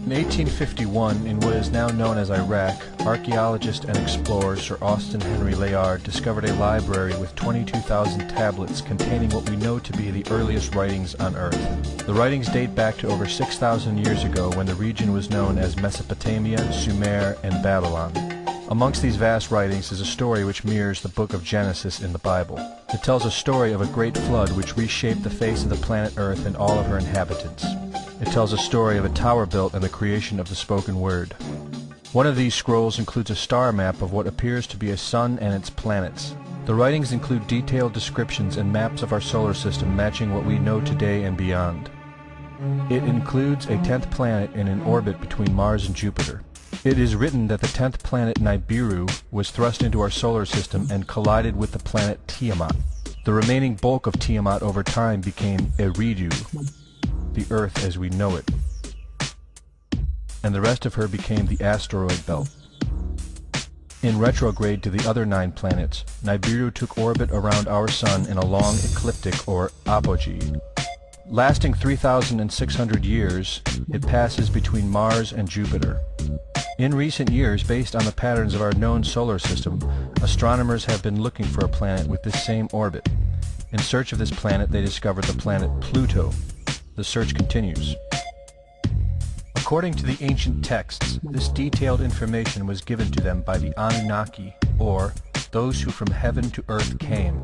In 1851, in what is now known as Iraq, archaeologist and explorer Sir Austin Henry Layard discovered a library with 22,000 tablets containing what we know to be the earliest writings on Earth. The writings date back to over 6,000 years ago when the region was known as Mesopotamia, Sumer, and Babylon. Amongst these vast writings is a story which mirrors the book of Genesis in the Bible. It tells a story of a great flood which reshaped the face of the planet Earth and all of her inhabitants. It tells a story of a tower built and the creation of the spoken word. One of these scrolls includes a star map of what appears to be a sun and its planets. The writings include detailed descriptions and maps of our solar system matching what we know today and beyond. It includes a 10th planet in an orbit between Mars and Jupiter. It is written that the 10th planet Nibiru was thrust into our solar system and collided with the planet Tiamat. The remaining bulk of Tiamat over time became Eridu, the Earth as we know it, and the rest of her became the asteroid belt. In retrograde to the other 9 planets, Nibiru took orbit around our Sun in a long ecliptic or apogee. Lasting 3,600 years, it passes between Mars and Jupiter. In recent years, based on the patterns of our known solar system, astronomers have been looking for a planet with this same orbit. In search of this planet, they discovered the planet Pluto. The search continues. According to the ancient texts, this detailed information was given to them by the Anunnaki, or those who from heaven to earth came.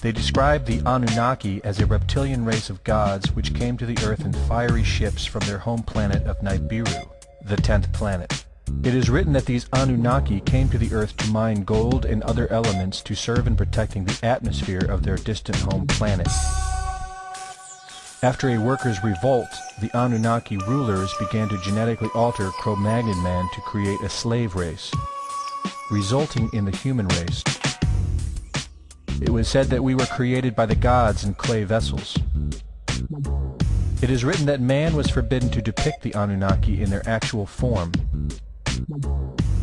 They describe the Anunnaki as a reptilian race of gods which came to the earth in fiery ships from their home planet of Nibiru, the 10th planet. It is written that these Anunnaki came to the earth to mine gold and other elements to serve in protecting the atmosphere of their distant home planet. After a workers' revolt, the Anunnaki rulers began to genetically alter Cro-Magnon man to create a slave race, resulting in the human race. It was said that we were created by the gods in clay vessels. It is written that man was forbidden to depict the Anunnaki in their actual form.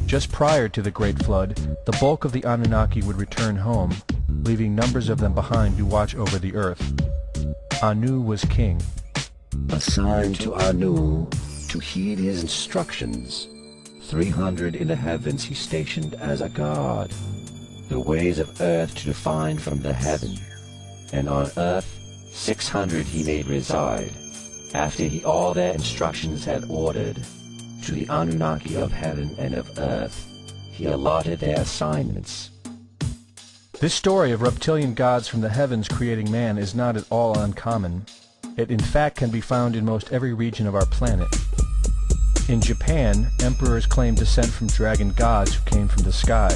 Just prior to the Great Flood, the bulk of the Anunnaki would return home, leaving numbers of them behind to watch over the earth. Anu was king. Assigned to Anu to heed his instructions. 300 in the heavens he stationed as a god. The ways of earth to define from the heaven. And on earth 600 he made reside. After he all their instructions had ordered, to the Anunnaki of heaven and of earth he allotted their assignments. This story of reptilian gods from the heavens creating man is not at all uncommon. It in fact can be found in most every region of our planet. In Japan, emperors claim descent from dragon gods who came from the sky.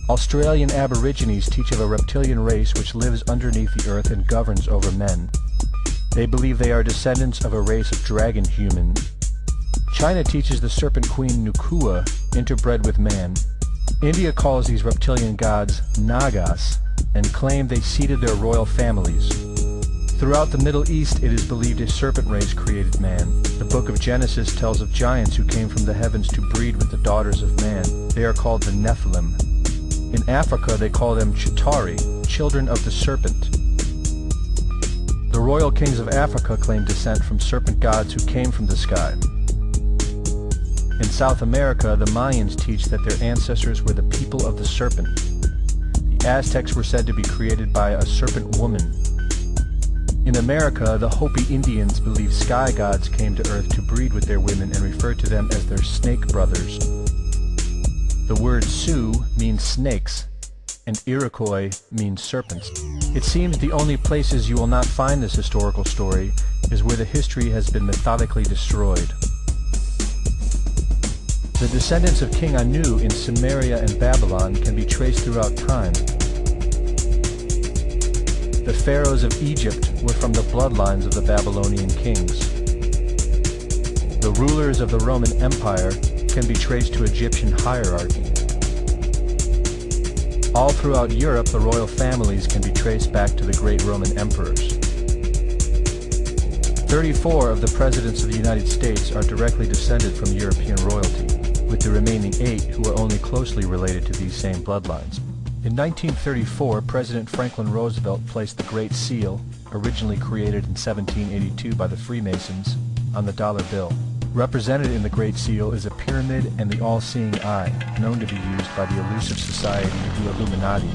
Australian Aborigines teach of a reptilian race which lives underneath the earth and governs over men. They believe they are descendants of a race of dragon humans. China teaches the serpent queen Nukua interbred with man. India calls these reptilian gods Nagas and claim they seeded their royal families. Throughout the Middle East it is believed a serpent race created man. The book of Genesis tells of giants who came from the heavens to breed with the daughters of man. They are called the Nephilim. In Africa they call them Chitauri, children of the serpent. The royal kings of Africa claim descent from serpent gods who came from the sky. In South America, the Mayans teach that their ancestors were the people of the serpent. The Aztecs were said to be created by a serpent woman. In America, the Hopi Indians believe sky gods came to earth to breed with their women and refer to them as their snake brothers. The word Sioux means snakes, and Iroquois means serpents. It seems the only places you will not find this historical story is where the history has been methodically destroyed. The descendants of King Anu in Sumeria and Babylon can be traced throughout time. The pharaohs of Egypt were from the bloodlines of the Babylonian kings. The rulers of the Roman Empire can be traced to Egyptian hierarchy. All throughout Europe, the royal families can be traced back to the great Roman emperors. 34 of the presidents of the United States are directly descended from European royalty, with the remaining 8 who are only closely related to these same bloodlines. In 1934, President Franklin Roosevelt placed the Great Seal, originally created in 1782 by the Freemasons, on the dollar bill. Represented in the Great Seal is a pyramid and the all-seeing eye, known to be used by the elusive society, the Illuminati.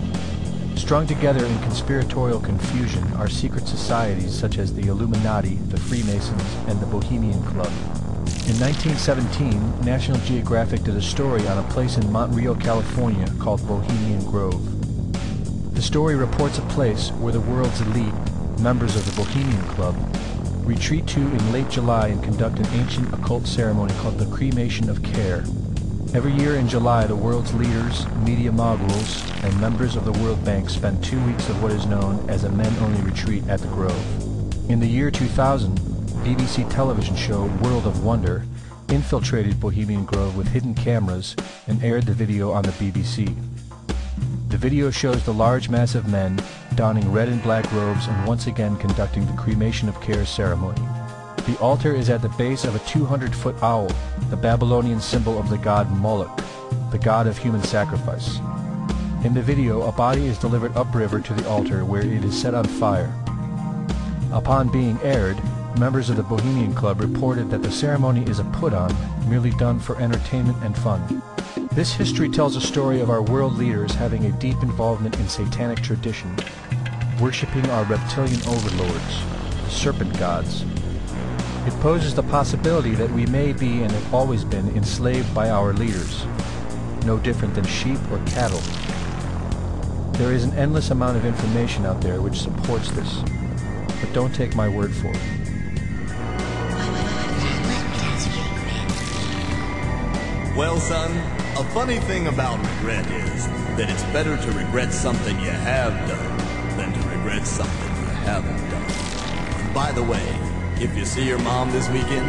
Strung together in conspiratorial confusion are secret societies such as the Illuminati, the Freemasons, and the Bohemian Club. In 1917, National Geographic did a story on a place in Montreal, California called Bohemian Grove. The story reports a place where the world's elite, members of the Bohemian Club, retreat to in late July and conduct an ancient occult ceremony called the Cremation of Care. Every year in July, the world's leaders, media moguls, and members of the World Bank spend 2 weeks of what is known as a men-only retreat at the Grove. In the year 2000, BBC television show World of Wonder infiltrated Bohemian Grove with hidden cameras and aired the video on the BBC. The video shows the large mass of men donning red and black robes and once again conducting the Cremation of Care ceremony. The altar is at the base of a 200-foot owl, the Babylonian symbol of the god Moloch, the god of human sacrifice. In the video, a body is delivered upriver to the altar where it is set on fire. Upon being aired, members of the Bohemian Club reported that the ceremony is a put-on, merely done for entertainment and fun. This history tells a story of our world leaders having a deep involvement in satanic tradition, worshipping our reptilian overlords, the serpent gods. It poses the possibility that we may be and have always been enslaved by our leaders, no different than sheep or cattle. There is an endless amount of information out there which supports this, but don't take my word for it. Well, son, a funny thing about regret is that it's better to regret something you have done than to regret something you haven't done. And by the way, if you see your mom this weekend,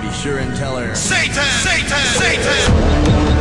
be sure and tell her, Satan! Satan! Satan!